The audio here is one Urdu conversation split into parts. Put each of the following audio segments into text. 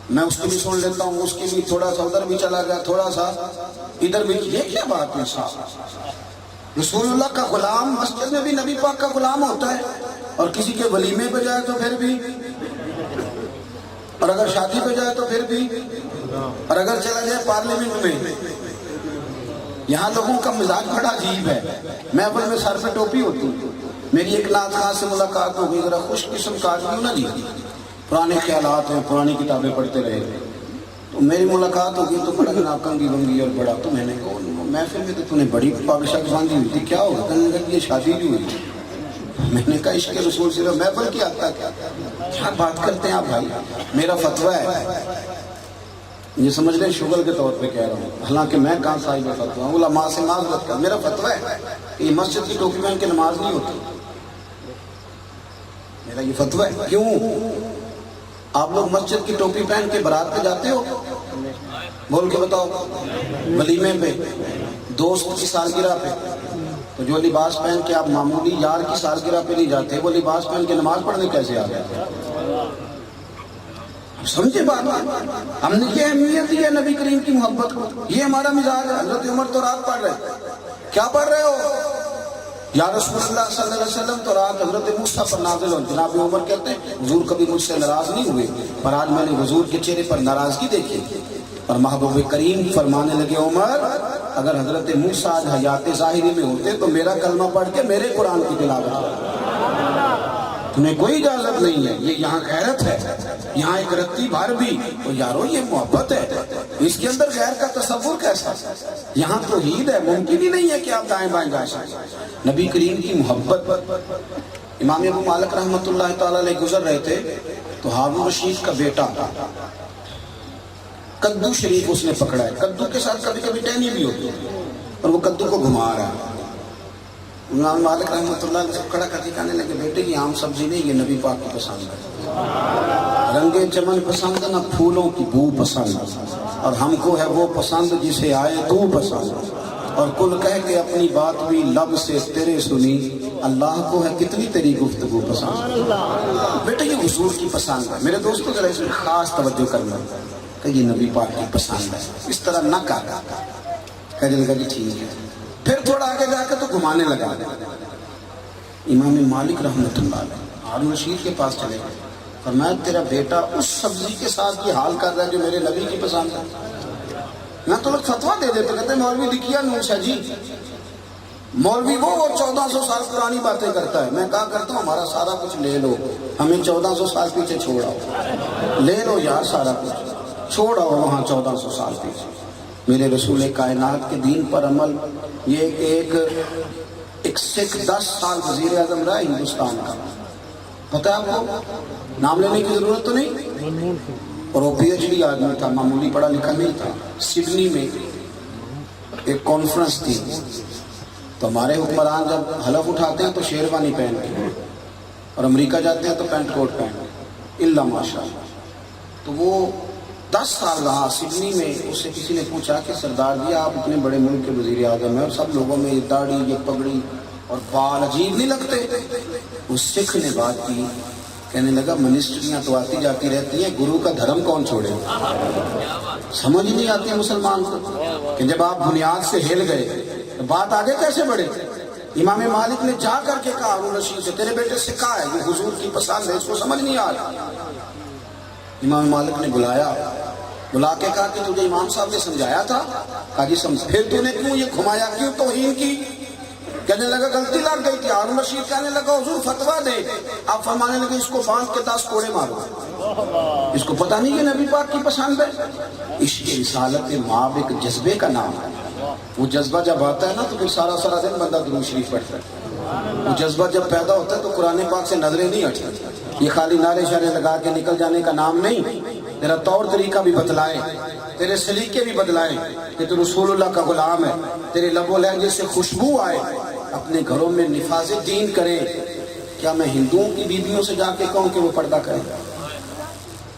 میں اس کی بھی سن لیتا ہوں، اس کی بھی تھوڑا سا ادھر بھی چلا گیا، تھوڑا سا ادھر بھی. یہ کیا بات ہے صاحب؟ رسول اللہ کا غلام مسجد میں بھی نبی پاک کا غلام ہوتا ہے، اور کسی کے ولیمے پہ جائے تو پھر بھی، اور اگر شادی پہ جائے تو پھر بھی، اور اگر چلا جائے پارلیمنٹ میں. یہاں لوگوں کا مزاج بڑا عجیب ہے. میں اول میں سر پہ ٹوپی ہوتی، میری ایک نعت خواں سے ملاقات ہو گئی، ذرا خوش قسم کا آدمی نہ جی، پرانے خیالات ہیں، پرانی کتابیں پڑھتے رہے، تو میری ملاقات ہو گئی تو بڑا ناکنگی بنگی اور بڑا. تو میں نے کہا محفل میں تو تو نے بڑی پاکشاک باندھی ہوئی تھی، کیا ہوگا؟ کہنے لگا یہ شادی بھی ہوئی. میں نے کہا عشق رسول سے محفل کیا آتا کیا بات کرتے ہیں آپ بھائی؟ میرا فتویٰ ہے، یہ سمجھ لیں شغل کے طور پہ کہہ رہا ہوں، حالانکہ میں کہاں صاحب فتویٰ ہوں، علماء سے معذرت کر. میرا فتویٰ ہے کہ یہ مسجد کی ٹوپی پہن کے نماز نہیں ہوتی. میرا یہ فتویٰ ہے. کیوں؟ آپ لوگ مسجد کی ٹوپی پہن کے برات پہ جاتے ہو؟ بول کے بتاؤ. ولیمے پہ، دوست کی سالگرہ پہ. تو جو لباس پہن کے آپ معمولی یار کی سالگرہ پہ نہیں جاتے، وہ لباس پہن کے نماز پڑھنے کیسے آ گئے؟ سمجھے بات؟ ہم نے کیا اہمیت دی ہے نبی کریم کی محبت کو؟ یہ ہمارا مزاج ہے. حضرت عمر تو رات پڑھ رہے، کیا پڑھ رہے ہو؟ یا رسول اللہ صلی اللہ علیہ وسلم تو رات حضرت موسیٰ پر نازل ہو. جناب عمر کہتے ہیں حضور کبھی مجھ سے ناراض نہیں ہوئے، پر آج میں نے حضور کے چہرے پر ناراضگی دیکھی. اور محبوب کریم فرمانے لگے عمر اگر حضرت موسیٰ آج حیات ظاہری میں ہوتے تو میرا کلمہ پڑھ کے میرے قرآن کی تلاوت کرتے. تمہیں کوئی اجازت نہیں ہے. یہ یہاں غیرت ہے، یہاں ایک رتی بھر بھی. تو یارو یہ محبت ہے، اس کے اندر غیر کا تصور کیسا؟ یہاں توحید ہے، ممکن ہی نہیں ہے کہ آپ دائیں بائیں جا سکیں. نبی کریم کی محبت. امام ابو مالک رحمۃ اللہ تعالیٰ علیہ گزر رہے تھے تو ہارون رشید کا بیٹا کدو شریف اس نے پکڑا ہے. کدو کے ساتھ کبھی کبھی ٹہنی بھی ہوتی ہے، اور وہ کدو کو گھما رہا ہے. امام مالک رحمۃ اللہ علیہ کھڑا کر کے کہنے لگے بیٹے یہ عام سبزی نہیں، یہ نبی پاک کی پسند ہے. رنگے چمن پسند نہ پھولوں کی بو پسند، اور ہم کو ہے وہ پسند جسے آئے تو پسند. اور کل کہہ کے اپنی بات بھی لب سے تیرے سنی، اللہ کو ہے کتنی تیری گفتگو پسند. بیٹا یہ حضور کی پسند ہے. میرے دوستوں ذرا اس میں خاص توجہ کرنا کہ یہ نبی پاک کی پسند ہے. اس طرح نہ کہا، کہنے لگا جی ٹھیک ہے. پھر تھوڑا آگے جا کے تو گھمانے لگا. امام مالک رحمۃ اللہ علیہ ہارون رشید کے پاس چلے گئے، فرمایا تیرا بیٹا اس سبزی کے ساتھ یہ حال کر رہا ہے جو میرے نبی کی پسند ہے. نہ تو لوگ فتویٰ دے دیتے، کہتے ہیں مولوی دکھیا نوشا جی، مولوی وہ 1400 سال پرانی باتیں کرتا ہے. میں کہا کرتا ہوں ہمارا سارا کچھ لے لو، ہمیں 1400 سال پیچھے چھوڑاؤ. لے لو یار سارا کچھ، چھوڑاؤ وہاں 1400 سال پیچھے. میرے رسول کائنات کے دین پر عمل. یہ ایک سکھ 10 سال وزیر اعظم رہا ہندوستان کا، پتہ ہے آپ کو؟ نام لینے کی ضرورت تو نہیں. اور وہ پی ایچ ڈی آدمی تھا، معمولی پڑھا لکھا نہیں تھا. سڈنی میں ایک کانفرنس تھی، تو ہمارے حکمران جب حلف اٹھاتے ہیں تو شیروانی پہن کے، اور امریکہ جاتے ہیں تو پینٹ کوٹ پہن کے، اللہ ماشاء اللہ. تو وہ 10 سال رہا سڈنی میں. اس سے کسی نے پوچھا کہ سردار جی آپ اتنے بڑے ملک کے وزیر اعظم ہیں اور سب لوگوں میں یہ داڑھی یہ پگڑی اور بال عجیب نہیں لگتے؟ اس سکھ نے بات کی، کہنے لگا منسٹریاں تو آتی جاتی رہتی ہیں، گرو کا دھرم کون چھوڑے؟ سمجھ ہی نہیں آتی ہے مسلمان کو کہ جب آپ بنیاد سے ہل گئے تو بات آگے کیسے بڑھے. امام مالک نے جا کر کے کہا ہارون رشید سے تیرے بیٹے سے کہا ہے یہ حضور کی پسند ہے، اس کو سمجھ نہیں آ رہا. امام مالک نے بلا کے کہا کہ تجھے امام صاحب نے سمجھایا تھا؟ کہا جی سمجھ. پھر تو نے کیوں یہ گھمایا، کیوں توہین کی؟ کہنے لگا غلطی لگ گئی تھی. ہارون رشید کہنے لگا حضور فتویٰ دے. آپ فرمانے لگے اس کو باندھ کے 10 کوڑے مارو، اس کو پتہ نہیں کہ نبی پاک کی پسند ہے. عشق رسالت مآب ایک جذبے کا نام ہے. وہ جذبہ جب آتا ہے نا تو پھر سارا دن بندہ درود شریف پڑھتا ہے. وہ جذبہ جب پیدا ہوتا ہے تو قرآن پاک سے نظریں نہیں ہٹتی. یہ خالی نعرے شعرے لگا کے نکل جانے کا نام نہیں. تیرا طور طریقہ بھی بدلائے، تیرے سلیقے بھی بدلائے کہ تو رسول اللہ کا غلام ہے. تیرے لب و لہجے سے خوشبو آئے. اپنے گھروں میں نفاذ دین کریں. کیا میں ہندوؤں کی بیویوں سے جا کے کہوں کہ وہ پردہ کریں؟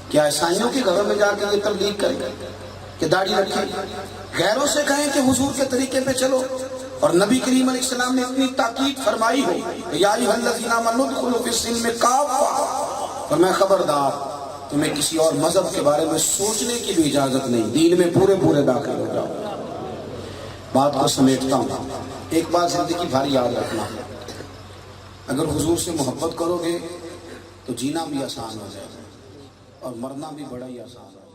کیا عیسائیوں کے گھروں میں جا کے یہ تبلیغ کریں کہ داڑھی رکھیں؟ غیروں سے کہیں کہ حضور کے طریقے پہ چلو. اور نبی کریم علیہ السلام نے اتنی تاکید فرمائی ہو یا ایھا الذین آمنوا ادخلوا فی السلم کافہ، اور میں خبردار تمہیں کسی اور مذہب کے بارے میں سوچنے کی بھی اجازت نہیں، دین میں پورے پورے داخل ہو جاؤ۔ بات کو سمیٹتا ہوں، ایک بات زندگی بھر یاد رکھنا، اگر حضور سے محبت کرو گے تو جینا بھی آسان ہو جائے گا اور مرنا بھی بڑا ہی آسان ہے۔